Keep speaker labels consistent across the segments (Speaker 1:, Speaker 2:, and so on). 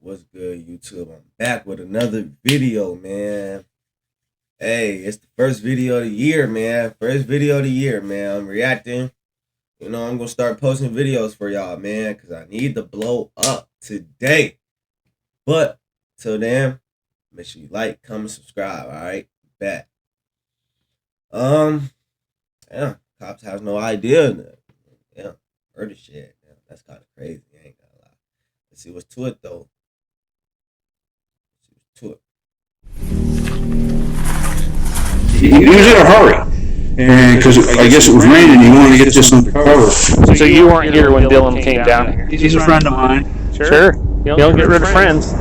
Speaker 1: What's good, YouTube? I'm back with another video, man. Hey, it's the first video of the year, man. I'm reacting. I'm gonna start posting videos for y'all, man, because I need to blow up today. But till then, make sure you like, comment, subscribe. All right, bet. Yeah, cops have no idea. Yeah, murder shit. Yeah, that's kind of crazy. I ain't gonna lie. Let's see what's to it though.
Speaker 2: He was in a hurry, and because I guess it was raining, he wanted to get this under cover.
Speaker 3: So you weren't here when Dylan came down here?
Speaker 2: He's a friend of mine.
Speaker 3: Sure. You don't get rid of friends.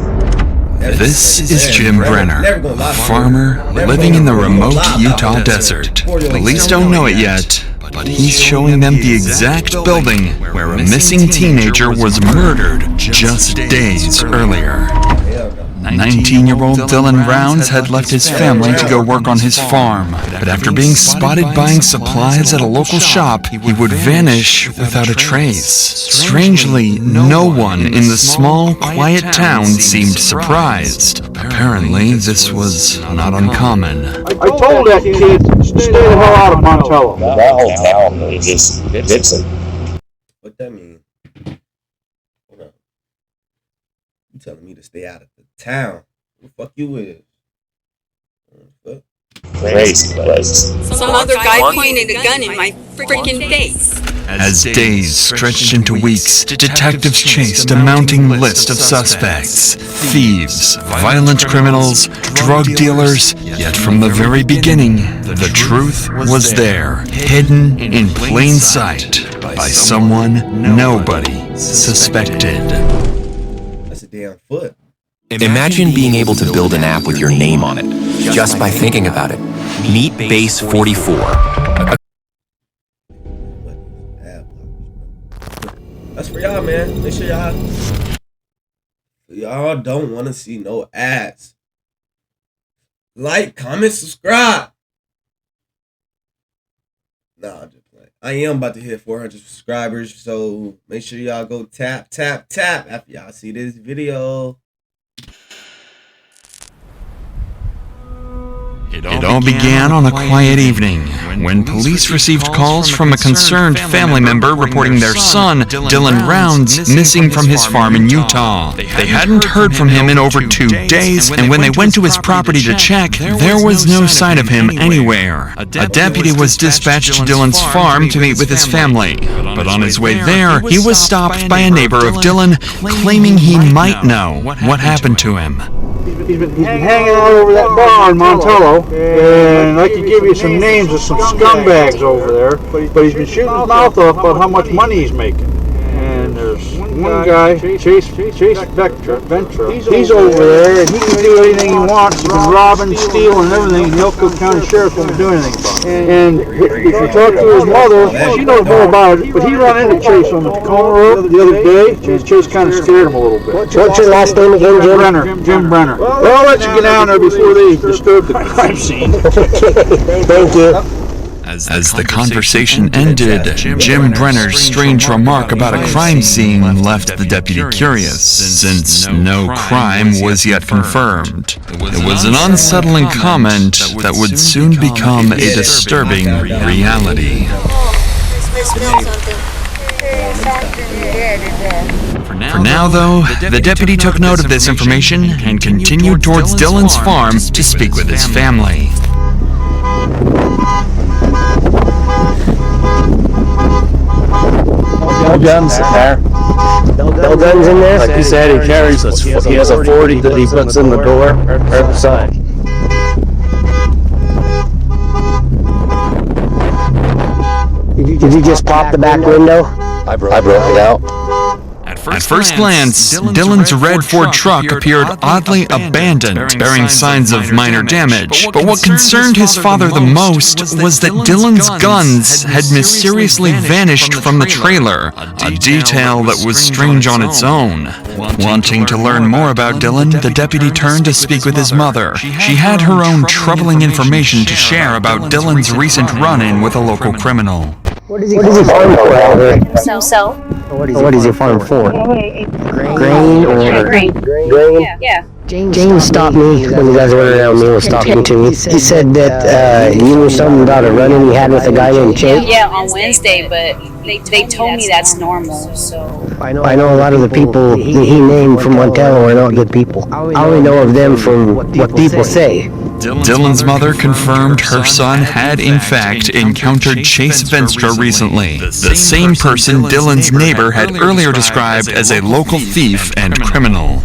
Speaker 4: This is Jim Brenner, a farmer living in the remote Utah desert. Police don't know it yet, but he's showing them the exact building where a missing teenager was murdered just days earlier. 19-year-old Dylan Rounds had left his family to go work on his farm, but after being spotted buying supplies at a local shop, he would vanish without a trace. Strangely, no one in the small, quiet town seemed surprised. Apparently, this was not uncommon.
Speaker 2: I told that kid to stay the hell out of Montello.
Speaker 5: That whole town, it just hits him.
Speaker 1: What that mean? Hold on. You telling me to stay out of the town? Who the fuck you is? What?
Speaker 5: Crazy place.
Speaker 6: Some other guy pointed a gun in my freaking face.
Speaker 4: As days stretched into weeks, detectives chased a mounting list of suspects. Thieves, violent criminals, drug dealers, yet from the very beginning, the truth was there, hidden in plain sight, by someone nobody suspected.
Speaker 1: That's a damn foot.
Speaker 7: Imagine being able to build an app with your name on it, just by thinking about it. Meet Base 44.
Speaker 1: That's for y'all, man. Make sure y'all don't want to see no ads. Like, comment, subscribe. Nah, I'm just playing. I am about to hit 400 subscribers, so make sure y'all go tap after y'all see this video.
Speaker 4: It all began on a quiet evening when police received calls from a concerned family member reporting their son, Dylan Rounds, missing from his farm in Utah. They hadn't heard from him in over 2 days, and when they went to his property to check, there was no sign of him anywhere. A deputy was dispatched to Dylan's farm to meet with his family, but on his way there, he was stopped by a neighbor of Dylan, claiming he might know what happened to him.
Speaker 2: He's been hanging out over that bar in Montello, and I could give you some names of some scumbags over there, but he's been shooting his mouth off about how much money he's making. And there's one guy, Chase Ventura, he's over there, and he can do anything he wants. He's been robbing, stealing, and everything, and the Elko County Sheriff won't do anything about it. And if you talk to his mother, she knows more about it, but he ran into Chase on the Tacoma Road the other day. Chase kind of scared him a little bit.
Speaker 5: What's your last name again, Jim?
Speaker 2: Jim Brenner. Well, I'll let you get down there before they disturb the crime scene.
Speaker 5: Thank you.
Speaker 4: As the conversation ended, Jim Brenner's strange remark about a crime scene left the deputy curious, since no crime was yet confirmed. It was an unsettling comment that would soon become a disturbing reality. For now, though, the deputy took note of this information and continued towards Dylan's farm to speak with his family.
Speaker 5: No guns in there. No guns in there? Like you said, he has a 40 that he puts in the door or the side. Did you just pop the back window? I broke it out.
Speaker 4: At first glance, Dylan's red Ford truck appeared oddly abandoned, bearing signs of minor damage. But what concerned his father the most was that Dylan's guns had mysteriously vanished from the trailer, a detail that was strange on its own. Wanting to learn more about Dylan, the deputy turned to speak with his mother. She had her own troubling information to share about Dylan's recent run-in with a local criminal.
Speaker 5: What does he find out there?
Speaker 8: So.
Speaker 5: What is your farm for? Grain or grain?
Speaker 6: Yeah.
Speaker 5: James stopped me when you guys were around me. Was talking to me. He said that you knew something about a run-in he had with a guy named Chase.
Speaker 6: Yeah, on Wednesday, but they told me that's normal, so.
Speaker 5: I know a lot of the people he named from Montello are not good people. I only know of them from what people say.
Speaker 4: Dylan's mother confirmed her son had in fact encountered Chase Venstra recently, the same person Dylan's neighbor had earlier described as a local thief and criminal.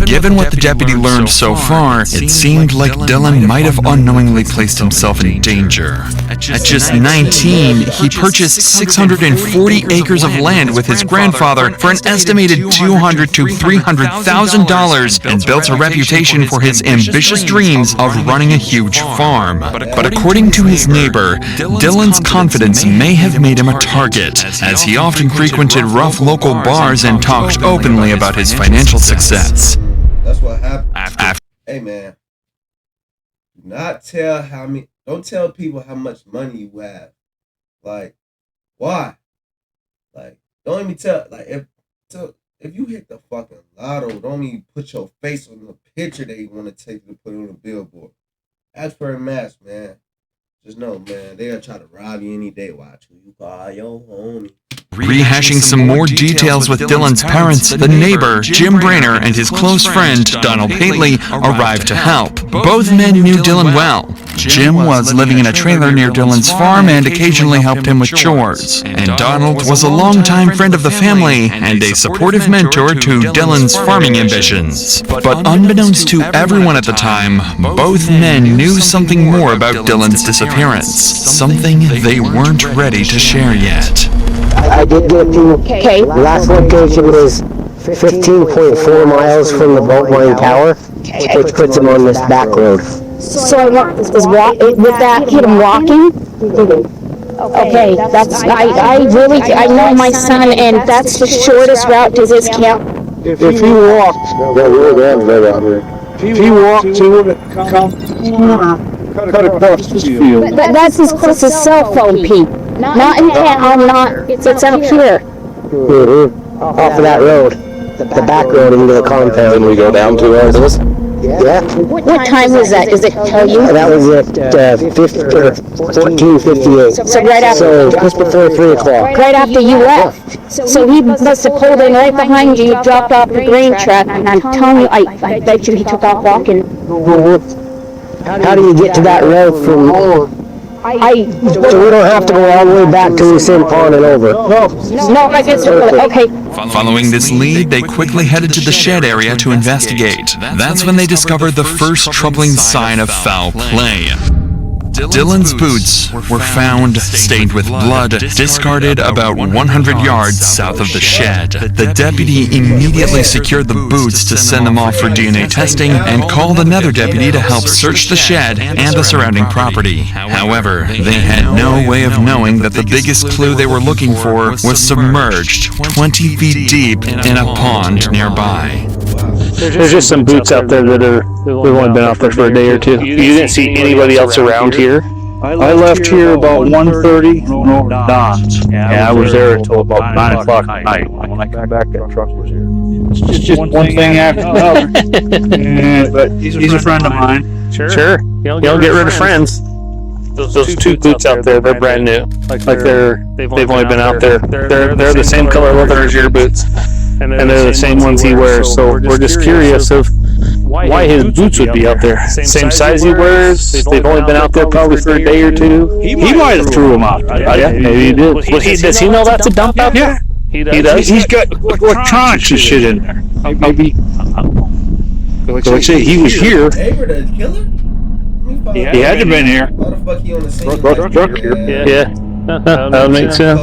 Speaker 4: Given what the deputy learned so far, it seemed like Dylan might have unknowingly placed himself in danger. At just 19, he purchased 640 acres of land with his grandfather for an estimated $200,000 to $300,000 and built a reputation for his ambitious dreams of running a huge farm. But according to his neighbor, Dylan's confidence may have made him a target, as he often frequented rough local bars and talked openly about his financial success.
Speaker 1: That's what happened. Hey man, don't tell people how much money you have. Like, why? Like, don't even tell. Like, if you hit the fucking lotto, don't even put your face on the picture they want to take you to put it on a billboard. Ask for a mask, man. Just know, man, they'll try to rob you any day. Watch who you call your homie.
Speaker 4: Rehashing some more details with Dylan's parents, the neighbor, Jim Brainer, and his close friend, Donald Haley, arrived to help. Both men knew Dylan well. Jim was living in a trailer near Dylan's farm and occasionally helped him with chores. And Donald was a longtime friend of the family and a supportive mentor to Dylan's farming ambitions. But unbeknownst to everyone at the time, both men knew something more about Dylan's disappearance, something they weren't ready to share yet.
Speaker 5: I did get to. Okay. Last location was 15.4 miles from the boat line tower, which puts him on this back road.
Speaker 8: So I want would that hit him walking? Okay, that's I know my son, and that's the shortest route to his camp.
Speaker 2: If he walked, if he walked to it, cut across this field.
Speaker 8: But that's his closest cell phone, Pete. Not in town, it's up here.
Speaker 5: Off of that road, the back road into the compound.
Speaker 9: Then we go down to ours.
Speaker 5: Yeah.
Speaker 8: What time was that? Does it tell you?
Speaker 5: That was at 14:58.
Speaker 8: So right after.
Speaker 5: So just before 3 o'clock.
Speaker 8: Right after you left. So he must have pulled in right behind you, dropped off the grain truck, and I'm telling you, I bet you he took off walking.
Speaker 5: How do you get to that road from? So we don't have to go all the way back to the same pond and over.
Speaker 8: No, I guess okay.
Speaker 4: Following this lead, they quickly headed to the shed area to investigate. That's when they discovered the first troubling sign of foul play. Dylan's boots were found stained with blood, discarded about 100 yards south of the shed. The deputy immediately secured the boots to send them off for DNA testing and called another deputy to help search the shed and the surrounding property. However, they had no way of knowing that the biggest clue they were looking for was submerged 20 feet deep in a pond nearby.
Speaker 3: There's just some boots out there that we've only been out there for a day or two. You didn't see anybody else around here?
Speaker 2: I left here about 1:30 over dawn. Yeah, I was there until about 9 o'clock at night. When I come back, that truck was here. It's just one thing after another. Yeah, but he's a friend of mine.
Speaker 3: Sure. You don't get rid of friends. Those two boots out there, they're brand new. They've only been out there. They're the same color leather as your boots. And they're the same ones he wears, so we're just curious of why his boots would be out there. Same size he wears, they've only been out there probably for a day or two.
Speaker 2: He might have threw them out.
Speaker 3: Yeah, maybe he did. Does he know that's a dump out there? He does?
Speaker 2: He's got electronics and shit in there. Maybe. Like I say, he was here. He had to have been here.
Speaker 1: Why the fuck he on the same
Speaker 2: truck here?
Speaker 3: Yeah. That makes sense.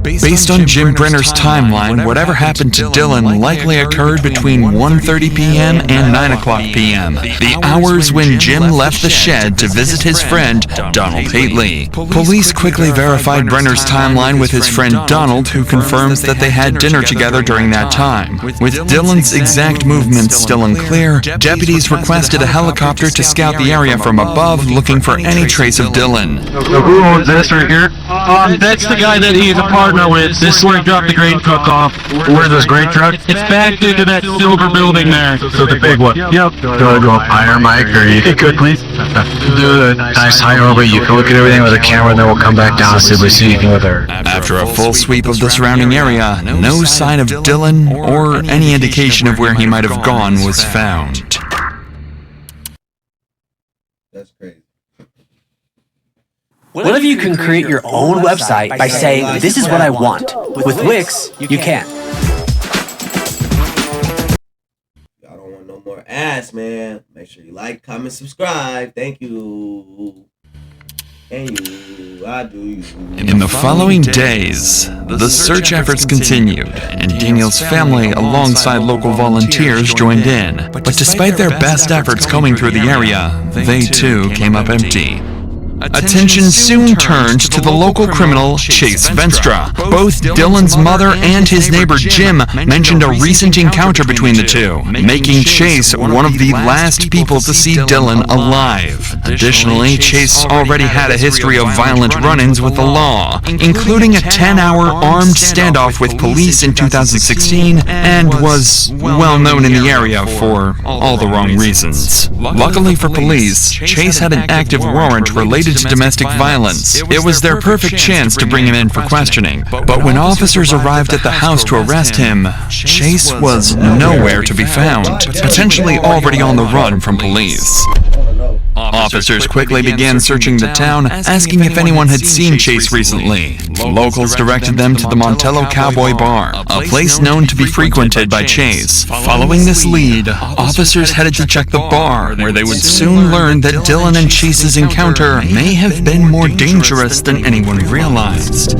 Speaker 4: Based on Jim Brenner's timeline, whatever happened to Dylan likely occurred between 1:30 p.m. and 9 o'clock p.m., the hours when Jim left the shed to visit his friend, Donald Haley. Police quickly verified Brenner's timeline with his friend Donald, who confirms that they had dinner together during that time. With Dylan's exact movements still unclear, deputies requested a helicopter to scout the area from above, looking for any trace of Dylan.
Speaker 2: So who owns this right here?
Speaker 3: That's the guy that he's a partner with. This is where he dropped the grain truck off.
Speaker 2: Where's this grain truck?
Speaker 3: It's back into that silver building there.
Speaker 2: So the big one.
Speaker 3: Yep.
Speaker 2: Do I go up higher, Mike, or you could, please? Do a nice high orbit. You can look at everything with a camera, and then we'll come back down and see if we see anything with her.
Speaker 4: After a full sweep of the surrounding area, no sign of Dylan or any indication of where he might have gone was found.
Speaker 1: That's crazy.
Speaker 9: What if you can create your own website by saying, this is what I want? With Wix, you can.
Speaker 1: Y'all don't want no more ads, man. Make sure you like, comment, subscribe. Thank you. And you, I do you.
Speaker 4: In the following days, the search efforts continued, and Daniel's family, alongside local volunteers, joined in. But despite their best efforts combing through the area, they too came up empty. Attention soon turned to the local criminal Chase Venstra. Both Dylan's mother and his neighbor Jim mentioned a recent encounter between the two, making Chase one of the last people to see Dylan alive. Additionally, Chase already had a history of violent run-ins with the law, including a 10-hour armed standoff with police in 2016, and was well known in the area for all the wrong reasons. Luckily for police, Chase had an active warrant related to domestic violence. It was their perfect chance to bring him in for questioning. But when officers arrived at the house to arrest him, Chase was nowhere to be found, potentially already on the run from police. Officers quickly began searching the town, asking if anyone had seen Chase recently. Locals directed them to the Montello Cowboy Bar, a place known to be frequented by Chase. Following this lead, officers headed to check the bar, where they would soon learn that Dylan and Chase's encounter may have been more dangerous than anyone realized.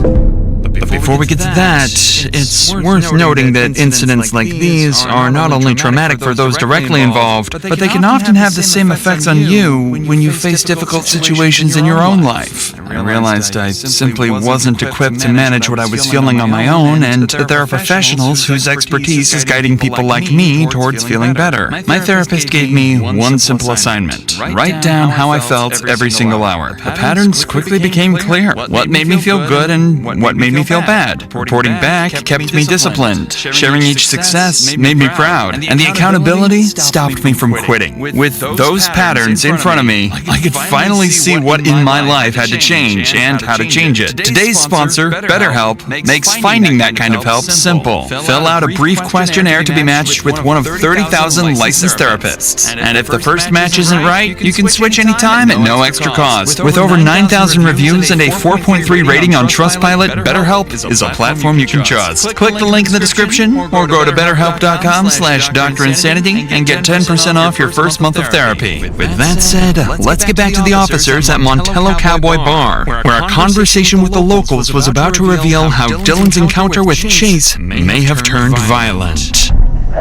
Speaker 4: But before we get to that, it's worth noting that incidents like these are not only traumatic for those directly involved, but they can often have the same effects on you when you face difficult situations in your own life. I realized I simply wasn't equipped to manage what I was feeling on my own, and that there are professionals whose expertise is guiding people like me towards feeling better. My therapist gave me one simple assignment: write down how I felt every single hour. The patterns quickly became clear. What made me feel good and what made me feel bad. Reporting back kept me disciplined. Sharing each success made me proud. And the accountability stopped me from quitting. With those patterns in front of me, I could finally see what in my life had to change and how to change it. Today's sponsor, BetterHelp, makes finding that kind of help simple. Fill out a brief questionnaire to be matched with one of 30,000 licensed therapists. And if the first match isn't right, you can switch anytime at no extra cost. With over 9,000 reviews and a 4.3 rating on Trustpilot, BetterHelp is a platform you can trust. Click the link in the description or go to betterhelp.com/DrInsanity and get 10% off your first month of therapy. With that said, let's get back to the officers at Montello Cowboy Bar, where a conversation with the locals was about to reveal how Dylan's encounter with Chase may have turned violent.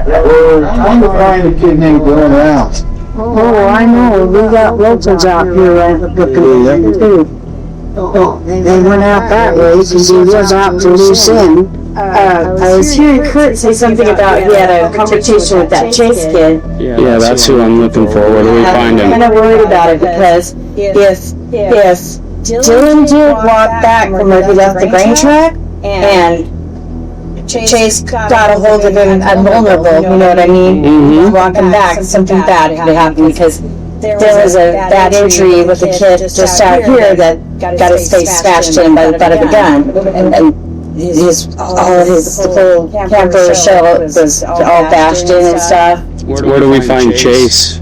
Speaker 2: We're trying to find a kid named Dylan Rouse.
Speaker 8: Oh, I know. We got locals out here looking too. They went out that way because he was out to loose end. I was hearing Kurt say something about he had a conversation with that Chase kid.
Speaker 10: Yeah, that's who I'm looking for. Where do we find him?
Speaker 8: I'm kind of worried about it because if Dylan did walk back from where he left the grain truck and Chase got a hold of him at vulnerable, you know what I mean? Walking back, something bad could have happened because there was a bad injury with a kid just out here that got his face smashed in by the butt of a gun, and his whole camper shell was all bashed in and stuff.
Speaker 10: Where do we find Chase?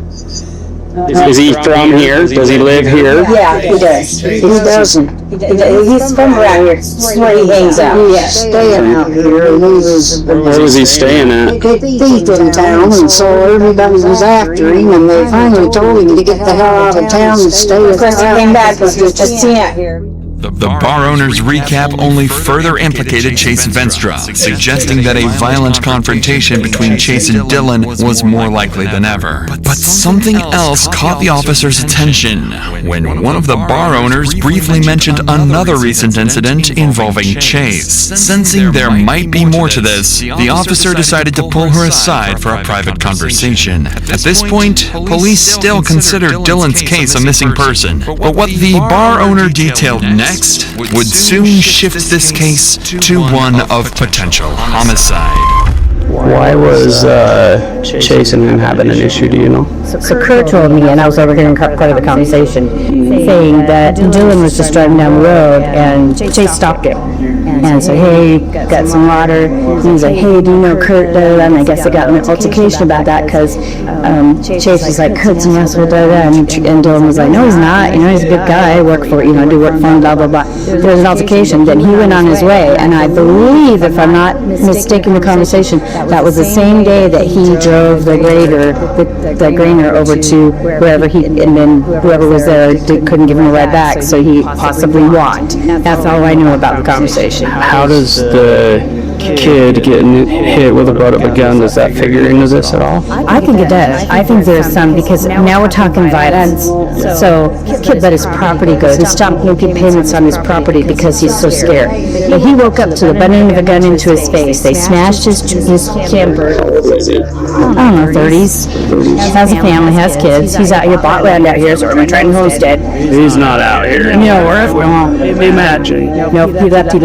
Speaker 10: Is he from here? Does he live here?
Speaker 8: Yeah, he does. He doesn't. He's from around here. This is where he hangs out.
Speaker 5: He's staying out here.
Speaker 10: Where was he staying at?
Speaker 5: Big thief in town, and so everybody was after him, and they finally told him to get the hell out of town and stay with
Speaker 8: Of course, he came back because he was just seen out here.
Speaker 4: The bar owner's recap only further implicated Chase Venstra, suggesting that a violent confrontation between Chase and Dylan was more likely than ever. But something else caught the officer's attention when one of the bar owners briefly mentioned another recent incident involving Chase. Sensing there might be more to this, the officer decided to pull her aside for a private conversation. At this point, police still considered Dylan's case a missing person, but what the bar owner detailed next next would soon shift this case to one of potential homicide.
Speaker 10: Why was Chase and him having an issue, do you know?
Speaker 11: So Kurt told me, and I was overhearing part of the conversation, saying that Dylan was just driving down the road and Chase stopped him. And said, hey, got some water. And he was like, hey, do you know Kurt? And I guess they got in an altercation about that because Chase was like, Kurt's an asshole, and Dylan was like, no, he's not. You know, he's a good guy. I work for, do work for him, blah, blah, blah. There was an altercation. Then he went on his way. And I believe, if I'm not mistaken the conversation, that was the same day that he drove the grainer over to wherever and then whoever was there couldn't give him a ride back, so he possibly walked. That's all I know about the conversation.
Speaker 10: How does the kid getting hit with a butt of a gun, does that figure into this at all?
Speaker 11: I think it does. I think there's some, because now we're talking violence. So his kid let his property go. He stopped making payments on his property because he's so scared. But he woke up to the butting of a gun into his face. They smashed his camper. I don't know, 30s. Has a family, has kids. He's out here, bought land out here, so we're trying to homestead.
Speaker 10: He's not out here.
Speaker 11: No, we won't.
Speaker 10: Imagine.
Speaker 11: No, he left his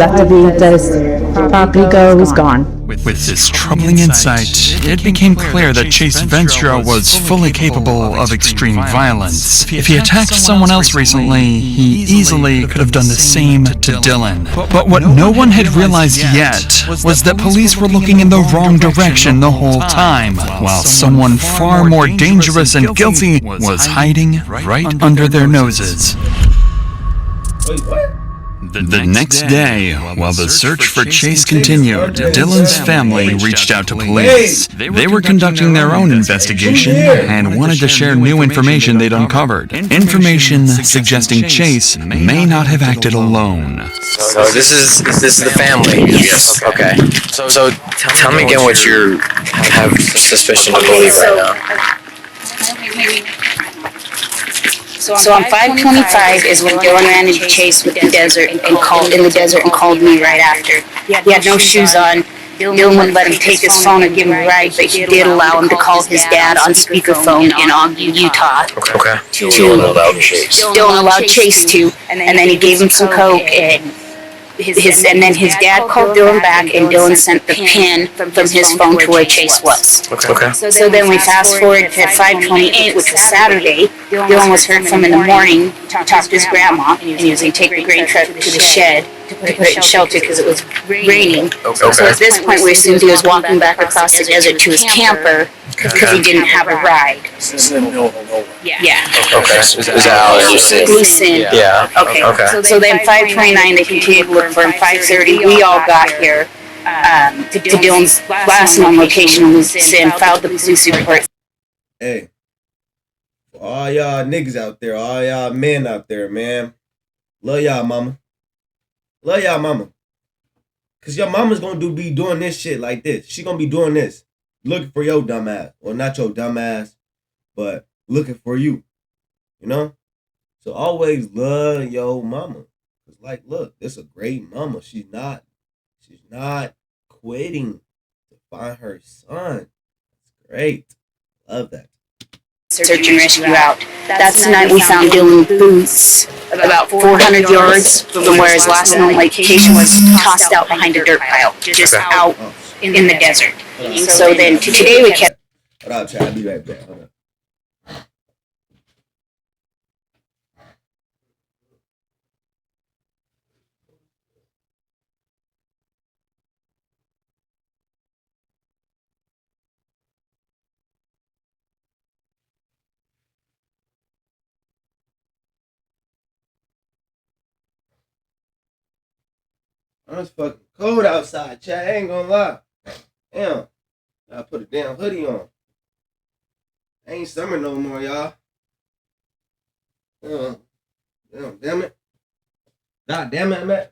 Speaker 11: property go, he's gone.
Speaker 4: With this troubling insight, it became clear that Chase Ventura was fully capable of extreme violence. If he attacked someone else recently, he easily could have done the same to Dylan. But what no one had realized yet was that police were looking in the wrong direction the whole time, while someone far more dangerous and guilty was hiding right under their noses.
Speaker 1: Wait, what?
Speaker 4: The next day, while the search for Chase continued, Dylan's family reached out to police. They were conducting their own investigation and wanted to share new information they'd uncovered. Information suggesting Chase may not have acted alone.
Speaker 12: So this is the family. Yes. Okay. So tell me again what you have suspicion to believe right now.
Speaker 13: So on 525 is when Dylan ran into Chase with the desert and called me right after. He had no shoes on. Dylan wouldn't let him take his phone or give him a ride, but he did allow him to call his dad on speakerphone in Ogden, Utah.
Speaker 12: Okay. Dylan
Speaker 13: allowed Chase to, and then he gave him some coke and then his dad called Dylan back, and Dylan sent the pin from his phone to where Chase was.
Speaker 12: Okay.
Speaker 13: So then we fast forward to 528, which was Saturday. Dylan was heard from in the morning. He talked to his grandma, and he was going to take the grain truck to the shed to put it in shelter because it was raining.
Speaker 12: Okay.
Speaker 13: So at this point, we assumed he was walking back across the desert to his camper because he didn't have a ride. Yeah.
Speaker 12: Okay. Is that how
Speaker 13: Loose end.
Speaker 12: Yeah.
Speaker 13: Okay. So then 529, they continued to look for him. 530, we all got here to Dylan's last known location, and filed the police report.
Speaker 1: Hey, for all y'all niggas out there, all y'all men out there, man, love y'all mama. Love y'all mama. Cause your mama's gonna be doing this shit like this. She gonna be doing this. Looking for your dumb ass. Well, not your dumb ass, but looking for you. You know? So always love your mama. Cause like, look, this is a great mama. She's not quitting to find her son. That's great. Love that.
Speaker 13: Search and rescue out. That's the night we found Dylan boots about 400 yards from where his last known location was, tossed out behind a dirt pile, just out in the desert. So then today we kept...
Speaker 1: Hold on, Chad. I'll be right back. Hold on. It's fucking cold outside, Chad. I ain't gonna lie. Damn. I put a damn hoodie on. Ain't summer no more, y'all. Damn it. God damn it, man.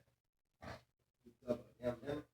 Speaker 1: Damn it.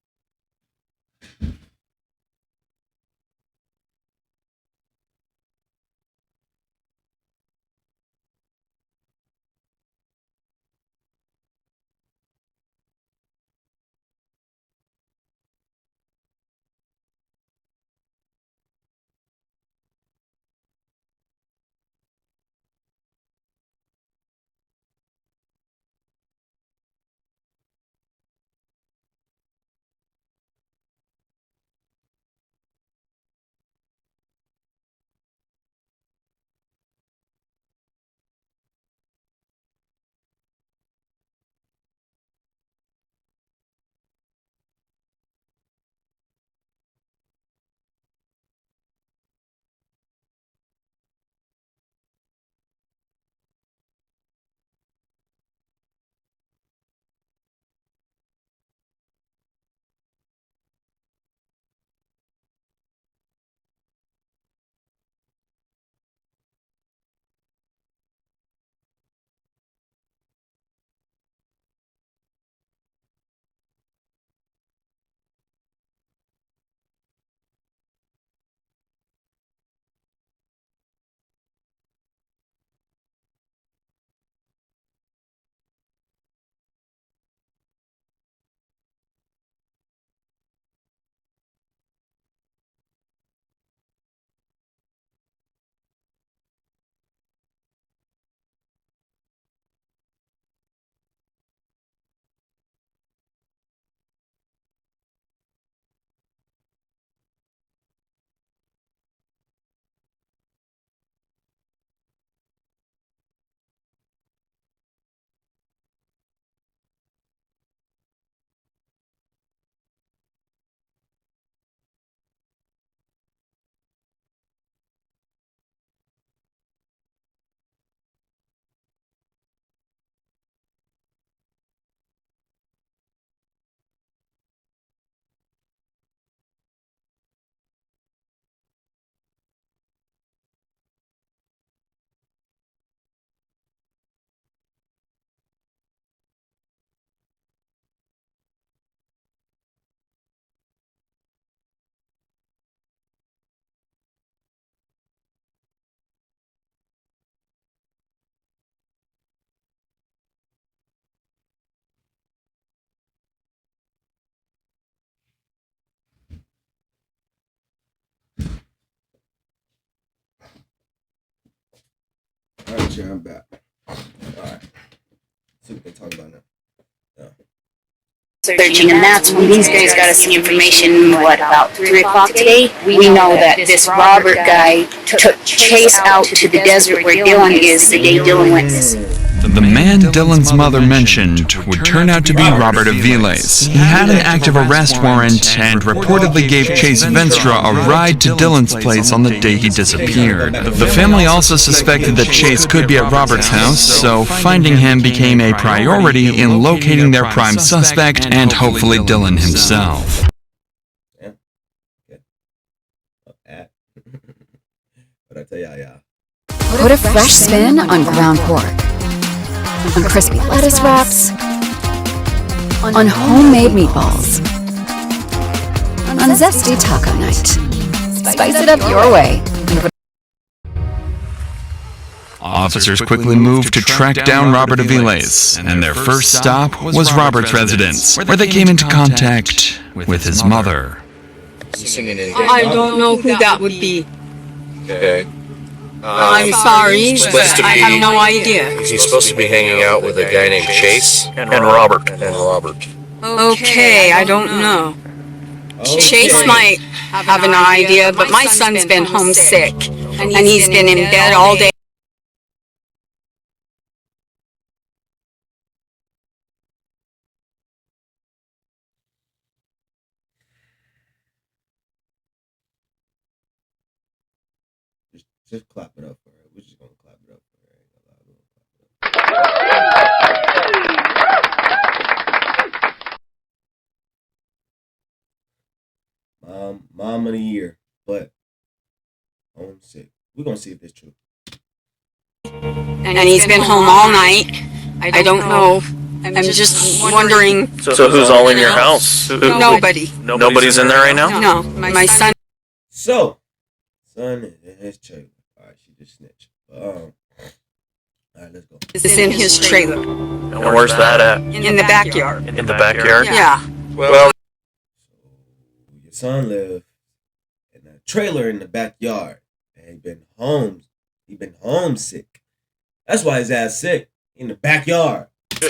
Speaker 1: sure I'm back. Alright. See what we can talk about now.
Speaker 13: Searching, and that's when these guys got us the information, about 3 o'clock today? We know that this Robert guy took Chase out to the desert where Dylan is the day Dylan went missing.
Speaker 4: The man Dylan's mother mentioned would turn out to be Robert Aviles. He had an active arrest warrant and reportedly gave Chase Venstra a ride to Dylan's place on the day he disappeared. The family also suspected that Chase could be at Robert's house, so finding him became a priority in locating their prime suspect and hopefully Dylan himself.
Speaker 1: But I tell y'all.
Speaker 14: Put a fresh spin on ground pork, on crispy lettuce wraps, on homemade meatballs, on zesty taco night. Spice it up your way.
Speaker 4: Officers quickly moved to track down Robert Aviles, and their first stop was Robert's residence, where they came into contact with his mother.
Speaker 6: I don't know who that would be.
Speaker 15: Okay.
Speaker 6: I'm sorry, but I have no idea.
Speaker 15: He's supposed to be hanging out with a guy named Chase
Speaker 3: and Robert.
Speaker 6: Okay, I don't know. Chase might have an idea, but my son's been homesick, and he's been in bed all day.
Speaker 1: Just clap it up for her. We're just gonna clap it up for her. Mom of the year, but homesick. We're gonna see if it's true.
Speaker 6: And he's been home all night. I don't know. I'm just wondering.
Speaker 3: So who's all in your house?
Speaker 6: Nobody.
Speaker 3: Nobody's in there right now?
Speaker 6: No, my son.
Speaker 1: So, son is in his trailer. Alright, she just snitched. Alright, let's go.
Speaker 6: It's in his trailer.
Speaker 3: And where's that at?
Speaker 6: In the backyard.
Speaker 3: In the backyard?
Speaker 6: Yeah.
Speaker 15: Well,
Speaker 1: your son lived in a trailer in the backyard, and he been homesick. That's why his ass sick in the backyard.
Speaker 15: We're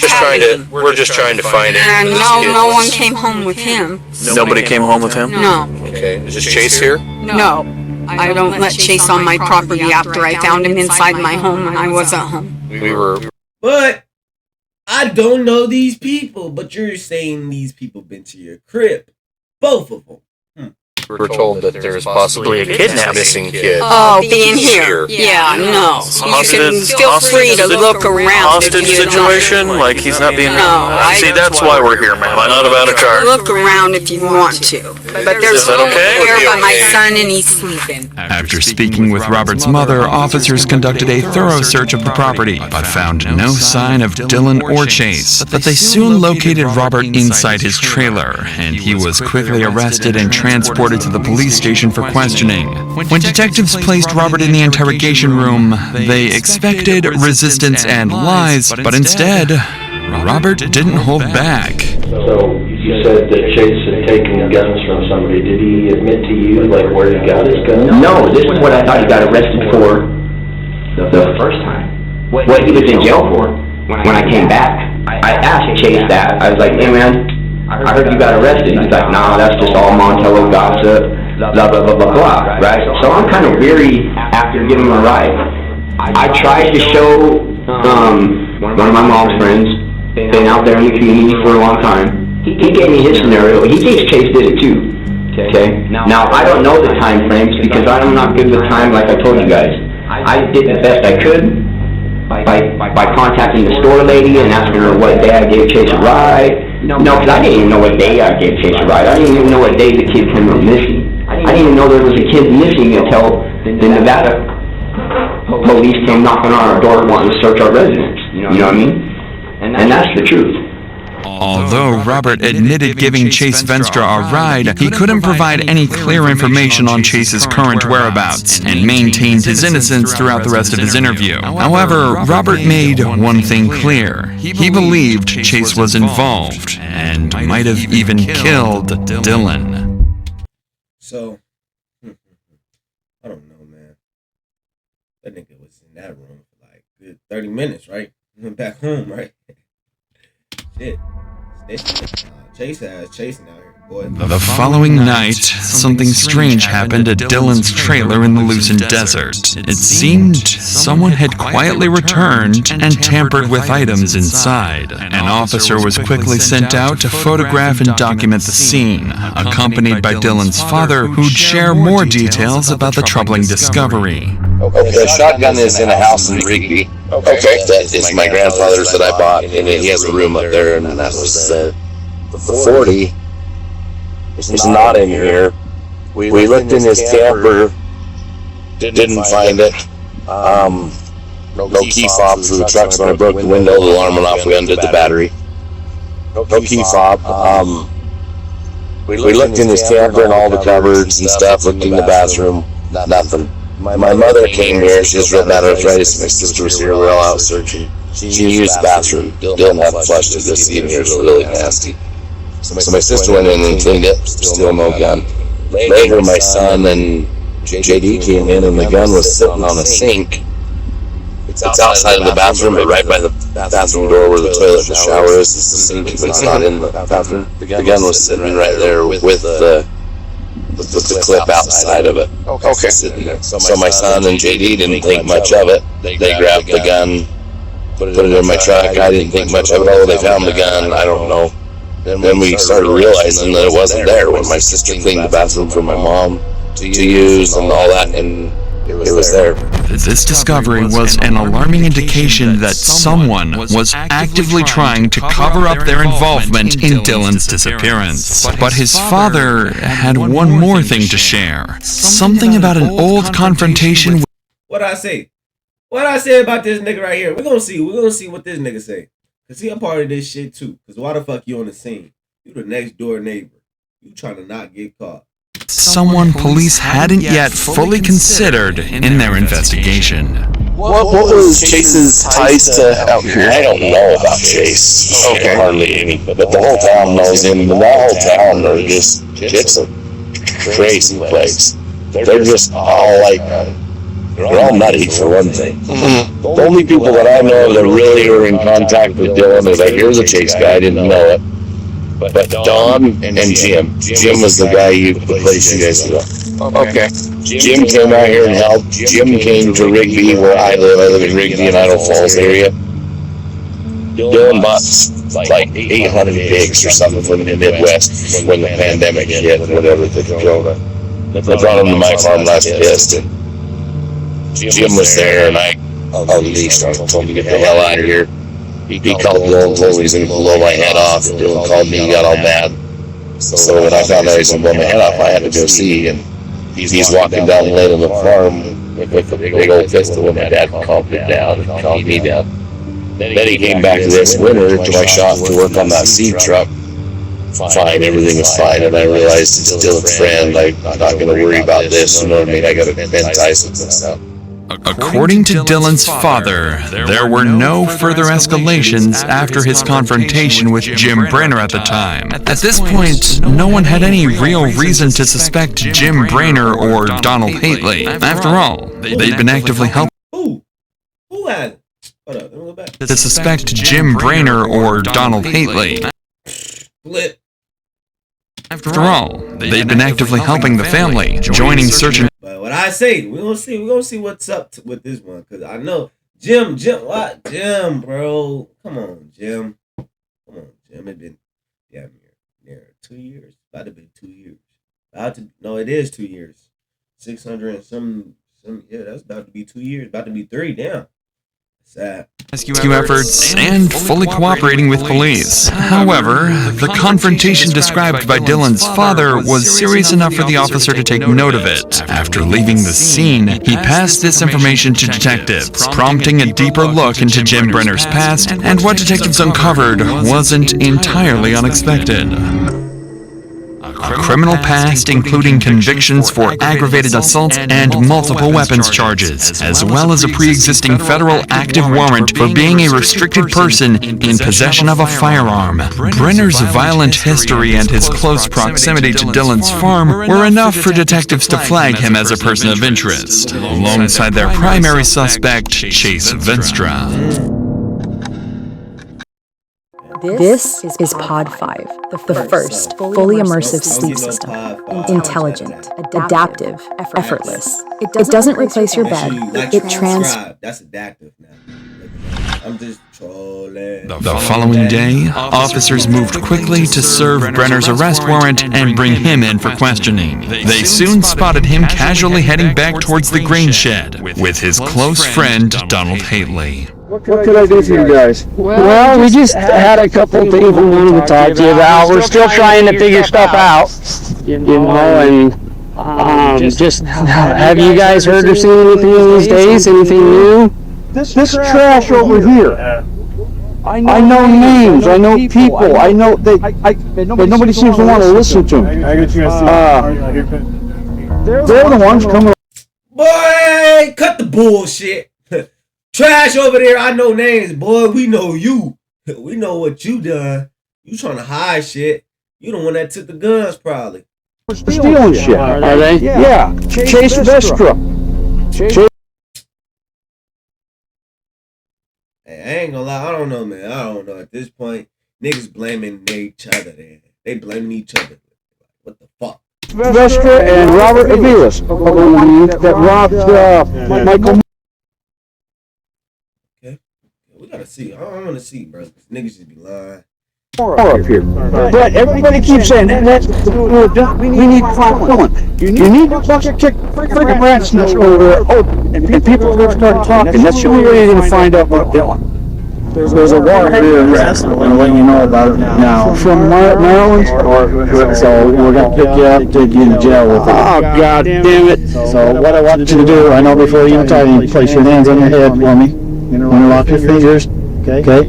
Speaker 15: just trying to find it.
Speaker 6: And no one came home with him.
Speaker 3: Nobody came home with him?
Speaker 6: No.
Speaker 15: Okay, is this Chase here?
Speaker 6: No. I don't let Chase on my property after I found him inside my home when I wasn't home.
Speaker 15: We were.
Speaker 1: But I don't know these people. But you're saying these people been to your crib, both of them.
Speaker 15: We're told that there's possibly a missing kid.
Speaker 6: Oh, being here. Yeah, no. You can feel free to look around.
Speaker 3: Hostage situation? Like he's not being...
Speaker 6: No.
Speaker 3: See, that's why we're here, man. Not about a car.
Speaker 6: Look around if you want to. But there's no one here but my son, and he's sleeping.
Speaker 4: After speaking with Robert's mother, officers conducted a thorough search of the property, but found no sign of Dylan or Chase. But they soon located Robert inside his trailer, and he was quickly arrested and transported to the police station for questioning. When detectives placed Robert in the interrogation room, they expected resistance and lies, but instead, Robert didn't hold back.
Speaker 16: So you said that Chase had taken guns from somebody. Did he admit to you, like, where he got his gun?
Speaker 5: No, this is what I thought he got arrested for the first time. What he was in jail for when I came back. I asked Chase that. I was like, hey man, I heard you got arrested. He's like, nah, that's just all Montello gossip, blah, blah, blah, blah, blah, right? So I'm kind of weary after giving him a ride. I tried to show one of my mom's friends, been out there in the community for a long time. He gave me his scenario. He thinks Chase did it too. Okay? Now, I don't know the time frames because I'm not good with time like I told you guys. I did the best I could by contacting the store lady and asking her what day I gave Chase a ride. No, because I didn't even know what day I gave Chase a ride. I didn't even know what day the kid came missing. I didn't even know there was a kid missing until the Nevada police came knocking on our door wanting to search our residence. You know what I mean? And that's the truth.
Speaker 4: Although Robert admitted giving Chase Venstra a ride, he couldn't provide any clear information on Chase's current whereabouts and maintained his innocence throughout the rest of his interview. However, Robert made one thing clear. He believed Chase was involved and might have even killed Dylan.
Speaker 1: So, I don't know, man. That nigga was in that room for like good 30 minutes, right? Went back home, right? Shit. Chasing out here, boy.
Speaker 4: The following night, something strange happened at Dylan's trailer in the loosened desert. It seemed someone had quietly returned and tampered with items inside. An officer was quickly sent out to photograph and document the scene, accompanied by Dylan's father, who'd share more details about the troubling discovery.
Speaker 17: Okay, the shotgun is in a house in Rigby. Okay, that is my grandfather's that I bought, and he has a room up there, and that was the 40. It's not in here. We looked in his camper, didn't find it. No key fob for the truck, so when I broke the window, the alarm went off, we undid the battery. No key fob. We looked in his camper and all the cupboards and stuff, looked in the bathroom, nothing. My mother came here, she has retinal arthritis, my sister was here, we're all out searching. She used the bathroom, Dylan had flushed it, this in here is really nasty. So my sister went in and cleaned it, still no gun. Later my son and JD came in and the gun was sitting on a sink. It's outside of the bathroom, but right by the bathroom door where the toilet and the shower is the sink, but it's not in the bathroom. The gun was sitting right there with the clip outside of it. Okay. So my son and JD didn't think much of it. They grabbed the gun, put it in my truck. I didn't think much of it. Oh, they found the gun. I don't know. Then we started realizing that it wasn't there when my sister cleaned the bathroom for my mom to use and all that, and it was there.
Speaker 4: This discovery was an alarming indication that someone was actively trying to cover up their involvement in Dylan's disappearance. But his father had one more thing to share. Something about an old confrontation.
Speaker 1: What I say? What I say about this nigga right here? We're gonna see what this nigga say. Cause he a part of this shit too. Cause why the fuck you on the scene? You the next door neighbor. You trying to not get caught.
Speaker 4: Someone police hadn't yet fully considered in their investigation.
Speaker 17: What was Chase's ties to out here? I don't know about Chase. Okay. Hardly any. But the whole town knows him. The whole town are just, it's a crazy place. They're just all like, they're all nutty for one thing. Mm-hmm. The only people that I know that really are in contact with Dylan is like, here's a Chase guy, I didn't know it. But Don and Jim. Jim was the guy the place you guys go. Okay. Jim came out here and helped. Jim came to Rigby where I live. I live in Rigby and Idaho Falls area. Dylan bought like 800 pigs or something from the Midwest when the pandemic hit, whatever the corona. They brought them to my farm last pissed, and Jim was there, and I unleashed him, told him to get the hell out of here. He called Dylan and told me he's going to blow my head off. Dylan called me, he got all mad. So when I found out he was going to blow my head off, I had to go see, and he's walking down the lane of the farm with a big old pistol, and my dad calmed him down and calmed me down. Then he came back this winter to my shop to work on that seed truck. Fine, everything was fine, and I realized it's still a friend. I'm not going to worry about this, you know what I mean? I got to bend ties with this stuff.
Speaker 4: According to Dylan's father, there were no further escalations after his confrontation with Jim Brainerd at the time. At this point, no one had any real reason to suspect Jim Brainerd or Donald Hately. After all, they'd been actively helping.
Speaker 1: Who had? Hold up, let me go back.
Speaker 4: To suspect Jim Brainerd or Donald Hately.
Speaker 1: Flip.
Speaker 4: After all, they'd been actively helping the family, joining search and...
Speaker 1: But what I say, we're gonna see what's up with this one, cause I know Jim, bro, come on, Jim, it been near 2 years, about to be 2 years, it is 2 years, 600 and some, yeah, that's about to be 2 years, about to be 3, damn. Sad.
Speaker 4: Rescue efforts and fully cooperating with police. However, the confrontation described by Dylan's father was serious enough for the officer to take note of it. After leaving the scene, he passed this information to detectives, prompting a deeper look into Jim Brenner's past, and what detectives uncovered wasn't entirely unexpected. criminal past including convictions for aggravated assault and multiple weapons charges, as well as a pre-existing federal active warrant for being a restricted person in possession of a firearm. Brenner's violent history and his close proximity to Dylan's farm were enough for detectives to flag him as a person of interest, alongside their primary suspect, Chase Venstra.
Speaker 18: This is Pod 5, the first fully immersive sleep system. Intelligent, adaptive, effortless. It doesn't replace your bed. It
Speaker 1: That's adaptive now. I'm just trolling.
Speaker 4: The following day, officers moved quickly to serve Brenner's arrest warrant and bring him in for questioning. They soon spotted him casually heading back towards the grain shed with his close friend, Donald Haley.
Speaker 2: What could I do for you guys?
Speaker 10: Well, we just had a couple things we wanted to talk to you about. We're still trying to figure stuff out, you know, and just have you guys heard or seen anything these days? Anything new?
Speaker 2: This trash over here. I know names. I know people. I know but nobody seems to want to listen to me. They're the ones coming.
Speaker 1: Boy, cut the bullshit. Trash over there. I know names, boy. We know you. We know what you done. You trying to hide shit. You the one that took the guns, probably.
Speaker 2: Stealing shit.
Speaker 10: Are they?
Speaker 2: Yeah. Chase Vestra.
Speaker 1: Hey, I ain't gonna lie, I don't know, man. I don't know. At this point, niggas blaming each other. They blaming each other. What the fuck?
Speaker 2: Vestra and Robert Avilas, that robbed Michael.
Speaker 1: Okay, we gotta see. I want to see, bro. Niggas just be lying.
Speaker 2: Up here, but everybody keeps saying that's we need to find Dylan. You need to fucking kick freaking rat's nest over there. Oh, and people are start talking. That's the only way you're gonna find out about Dylan. There's a warrant here in arrest. I'm gonna let you know about it now. From Maryland, so we're gonna pick you up, take you to jail with it.
Speaker 10: Oh, God damn it!
Speaker 2: So what I want you to do, I know before you tie you place your hands on your head for me. Interlock your fingers. Okay.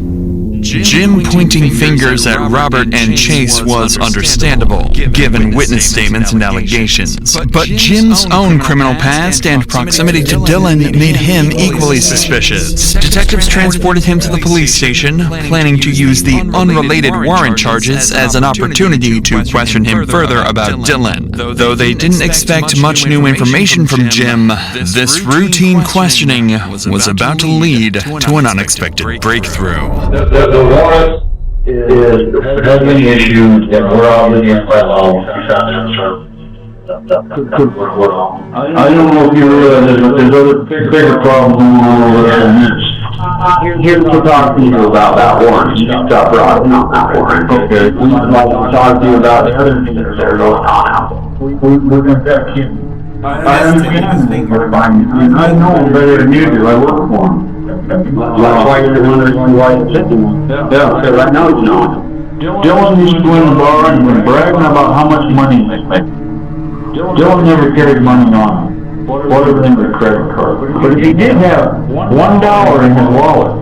Speaker 4: Jim pointing fingers at Robert and Chase was understandable, given witness statements and allegations. But Jim's own criminal past and proximity to Dylan made him equally suspicious. Detectives transported him to the police station, planning to use the unrelated warrant charges as an opportunity to question him further about Dylan. Though they didn't expect much new information from Jim, this routine questioning was about to lead to an unexpected breakthrough.
Speaker 16: The warrant has been issued, and we're obligated by law. I don't know if you realize that there's other bigger problems going on over there than this.
Speaker 5: Here's to talk to you about that warrant. You stop rocking on that warrant.
Speaker 16: Okay.
Speaker 5: We'd like to talk to you about the other things that are going on out there.
Speaker 16: We're going to keep. I understand. I know them better than you do. I work for them.
Speaker 5: That's why you're wondering why you're sitting one.
Speaker 16: Yeah.
Speaker 5: Because I know you know.
Speaker 16: Dylan used to go in the bar and was bragging about how much money they make. Dylan never carried money on him. Whatever in the credit card. But if he did have $1 in his wallet,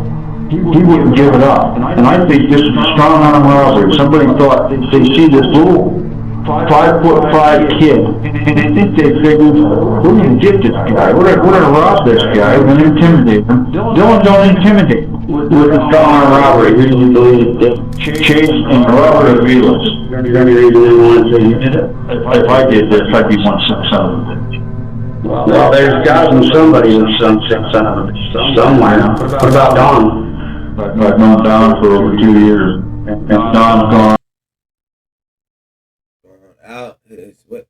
Speaker 16: he wouldn't give it up. And I think this is a strong arm robbery. Somebody thought they see this little 5'5" kid, and they think they figured, we're going to get this guy, we're going to rob this guy, we're going to intimidate him. Dylan don't intimidate
Speaker 5: With a strong arm robbery, who do you believe did?
Speaker 16: Chase and Robert Avilas.
Speaker 5: You're the only reason they want to say you did it?
Speaker 16: If I did this, I'd be one son of a bitch.
Speaker 5: Well, there's got to be somebody who's son of a bitch somewhere. What about Don?
Speaker 16: I've known Don for over 2 years, and Don's gone.
Speaker 1: Out his what?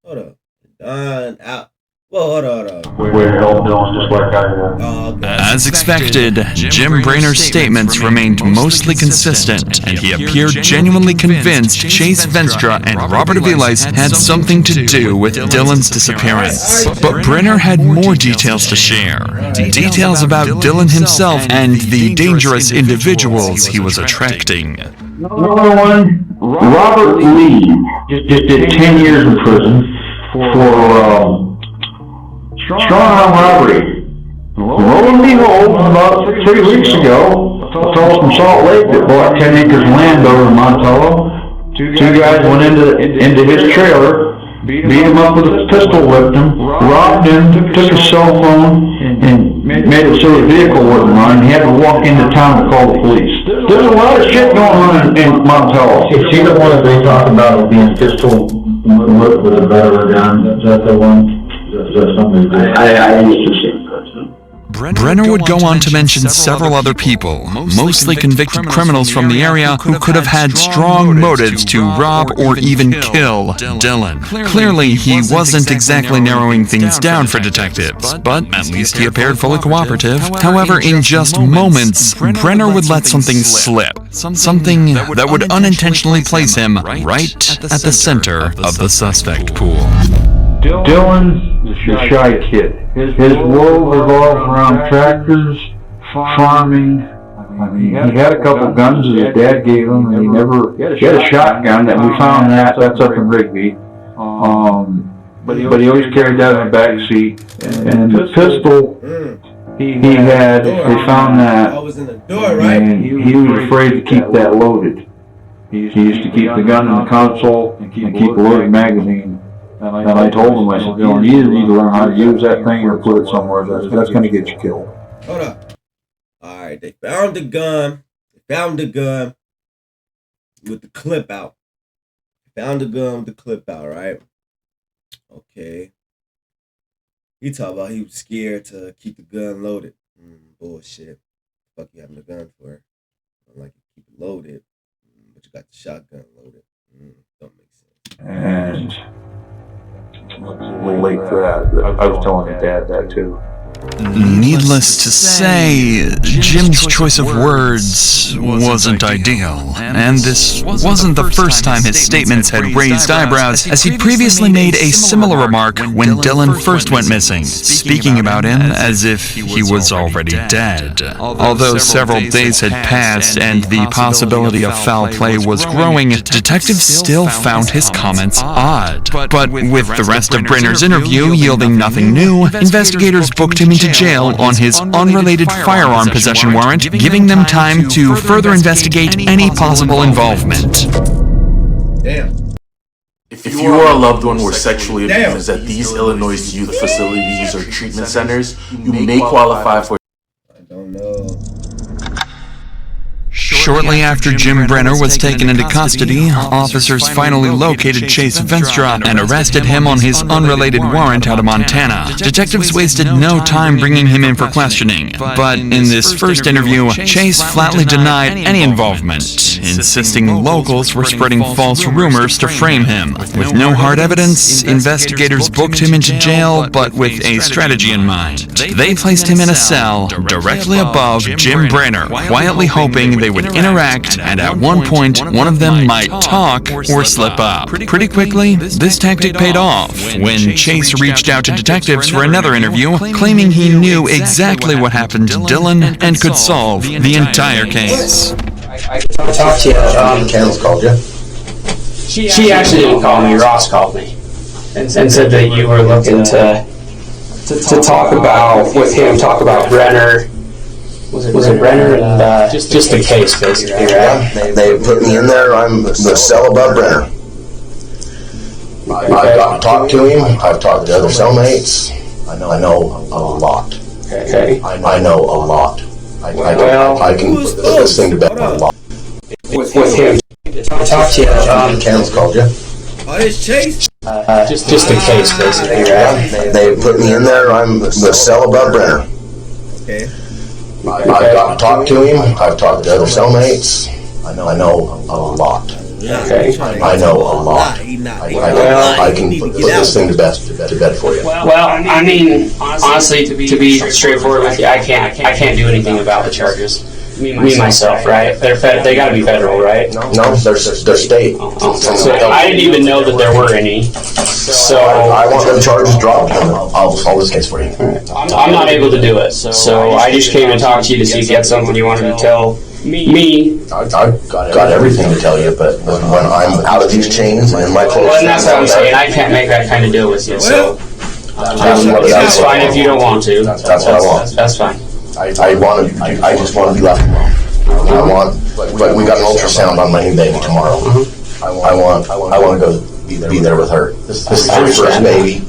Speaker 1: Hold up. Done out. Well, hold on.
Speaker 16: We're held Dylan just like I am.
Speaker 4: As expected, Jim Brainer's statements remained mostly consistent, and he appeared genuinely convinced Chase Venstra and Robert Avilas had something to do with Dylan's disappearance. But Brainer had more details to share. Details about Dylan himself and the dangerous individuals he was attracting.
Speaker 16: Number one, Robert Lee just did 10 years in prison for strong arm robbery. Lo and behold, about 3 weeks ago, a fellow from Salt Lake that bought 10 acres of land over in Montello Two guys went into his trailer, beat him up with a pistol, whipped him, robbed him, took his cell phone, and made it so the vehicle wouldn't run. He had to walk into town to call the police. There's a lot of shit going on in Montello.
Speaker 19: Is he the one that they talk about being pistol whipped with a better gun? Is that the one? Is that something? I didn't see it.
Speaker 4: Brenner would go on to mention several other people, mostly convicted criminals from the area who could have had strong motives to rob or even kill Dylan. Clearly, he wasn't exactly narrowing things down for detectives, but at least he appeared fully cooperative. However, in just moments, Brenner would let something slip, something that would unintentionally place him right at the center of the suspect pool.
Speaker 16: Dylan, the shy kid. His world revolves around tractors, farming. I mean, he had a couple guns that his dad gave him, and he had a shotgun that we found that's up in Rigby. But he always carried that in the back seat. And the pistol he had, they found that, and he was afraid to keep that loaded. He used to keep the gun in the console and keep a loaded magazine. And I told him, I said, Dylan, you either need to learn how to use that thing or put it somewhere. That's going to get you killed.
Speaker 1: Hold up. All right, they found the gun. They found the gun with the clip out. Found the gun with the clip out, right? Okay. He talked about he was scared to keep the gun loaded. Bullshit. Fuck you having the gun for? I like to keep it loaded, but you got the shotgun loaded. Don't make sense.
Speaker 16: And a little late for that. I was telling his dad that too.
Speaker 4: Needless to say, Jim's choice of words wasn't ideal, and this wasn't the first time his statements had raised eyebrows, as he previously made a similar remark when Dylan first went missing, speaking about him as if he was already dead. Although several days had passed and the possibility of foul play was growing, detectives still found his comments odd. But with the rest of Brenner's interview yielding nothing new, investigators booked him into jail on his unrelated firearm possession warrant, giving them time to further investigate any possible involvement.
Speaker 1: Damn.
Speaker 20: If you or a loved one were sexually abused at these Illinois youth facilities or treatment centers, you may qualify for...
Speaker 1: I don't know.
Speaker 4: Shortly after Jim Brenner was taken into custody, officers finally located Chase Venstra and arrested him on his unrelated warrant out of Montana. Detectives wasted no time bringing him in for questioning, but in this first interview, Chase flatly denied any involvement, insisting locals were spreading false rumors to frame him. With no hard evidence, investigators booked him into jail, but with a strategy in mind. They placed him in a cell directly above Jim Brenner, quietly hoping they would interact, and at one point, one of them might talk or slip up. Pretty quickly, this tactic paid off when Chase reached out to detectives for another interview, claiming he knew exactly what happened to Dylan and could solve the entire case.
Speaker 10: I talked to you.
Speaker 17: Candace called you.
Speaker 10: She actually didn't call me. Ross called me and said that you were looking to talk about with him, talk about Brenner. Was it Brenner and just the case, basically, right?
Speaker 17: Yeah, they put me in there. I'm the cell above Brenner. I've gotten to talk to him. I've talked to other cellmates. I know a lot.
Speaker 10: Okay.
Speaker 17: I know a lot. I can put this thing to bed a lot.
Speaker 10: With him, I talked to you.
Speaker 17: Candace called you.
Speaker 1: Oh, it's Chase?
Speaker 10: Just the case, basically, right?
Speaker 17: Yeah, they put me in there. I'm the cell above Brenner.
Speaker 1: Okay.
Speaker 17: I've gotten to talk to him. I've talked to other cellmates. I know a lot.
Speaker 10: Okay.
Speaker 17: I know a lot. I can put this thing to bed for you.
Speaker 10: Well, I mean, honestly, to be straightforward with you, I can't do anything about the charges. Me myself, right? They got to be federal, right?
Speaker 17: No, they're state.
Speaker 10: So I didn't even know that there were any. So
Speaker 17: I want them charges dropped. I'll solve this case for you.
Speaker 10: I'm not able to do it. So I just came and talked to you to see if you had something you wanted to tell me.
Speaker 17: I've got everything to tell you, but when I'm out of these chains and in my clothes...
Speaker 10: Well, and that's what I'm saying. I can't make that kind of deal with you, so... That's fine if you don't want to.
Speaker 17: That's what I want.
Speaker 10: That's fine.
Speaker 17: I just want to be left alone. But we got an ultrasound on my new baby tomorrow. I want to go be there with her. This is her first baby.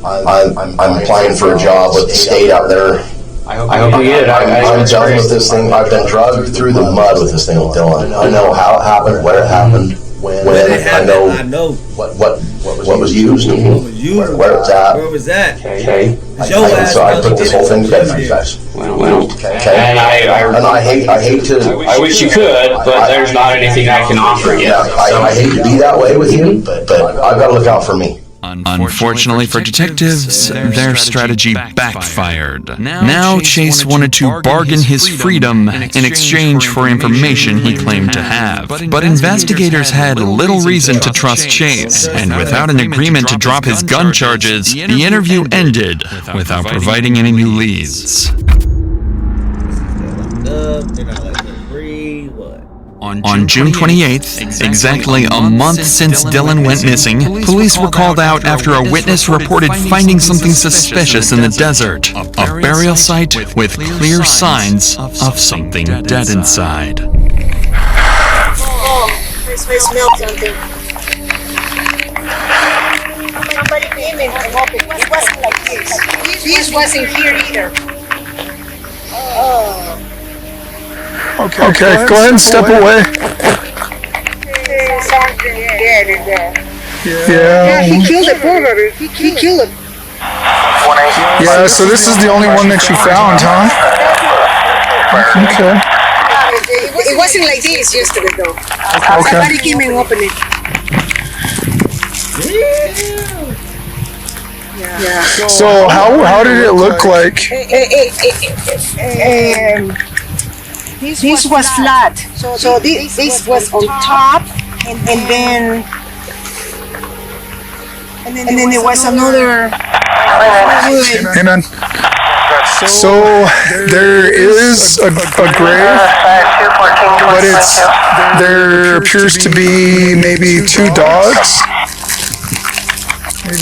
Speaker 17: I'm applying for a job with the state out there.
Speaker 12: I hope you get it.
Speaker 17: I'm done with this thing. I've been dragged through the mud with this thing with Dylan. I know how it happened, where it happened, when I know what was used, where it was at.
Speaker 1: Where was that?
Speaker 17: Okay. So I put this whole thing together for you guys.
Speaker 12: Well,
Speaker 17: okay.
Speaker 12: And
Speaker 17: I hate to.
Speaker 12: I wish you could, but there's not anything I can offer you.
Speaker 17: Yeah, I hate to be that way with you, but I've got to look out for me.
Speaker 4: Unfortunately for detectives, their strategy backfired. Now Chase wanted to bargain his freedom in exchange for information he claimed to have. But investigators had little reason to trust Chase, and without an agreement to drop his gun charges, the interview ended without providing any new leads. On June 28th, exactly a month since Dylan went missing, police were called out after a witness reported finding something suspicious in the desert. A burial site with clear signs of something dead inside.
Speaker 13: Oh, I smell something. Somebody came in and opened. It wasn't like this. This wasn't here either. Oh.
Speaker 3: Okay, go ahead and step away.
Speaker 13: Something dead in there.
Speaker 3: Yeah.
Speaker 13: He killed it, poor baby. He killed it.
Speaker 3: Yeah, so this is the only one that you found, huh? Okay.
Speaker 13: It wasn't like this yesterday, though.
Speaker 3: Okay.
Speaker 13: Somebody came and opened it. Yeah.
Speaker 3: So how did it look like?
Speaker 13: This was flat. So this was on top, and then there was another.
Speaker 3: Amen. So there is a grave, but there appears to be maybe 2 dogs,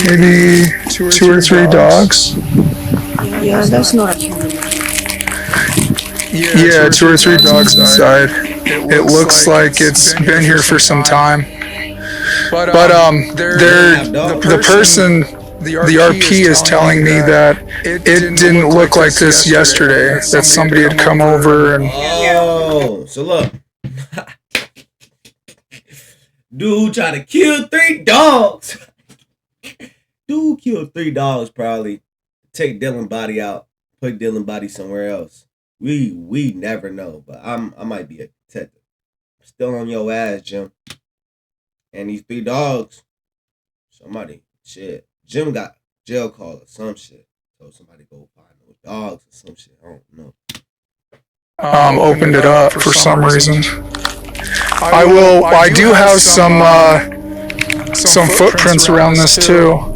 Speaker 3: maybe 2 or 3 dogs.
Speaker 13: Yeah, that's not a human.
Speaker 3: Yeah, 2 or 3 dogs inside. It looks like it's been here for some time. But the person, the RP is telling me that it didn't look like this yesterday. That somebody had come over and.
Speaker 1: Oh, so look, dude tried to kill 3 dogs. Dude killed 3 dogs probably. Take Dylan's body out, put Dylan's body somewhere else. We never know, but I might be a detective. Still on your ass, Jim. And these 3 dogs, somebody, shit. Jim got jail call or some shit. So somebody go find those dogs or some shit. I don't know.
Speaker 3: Opened it up for some reason. I do have some footprints around this too.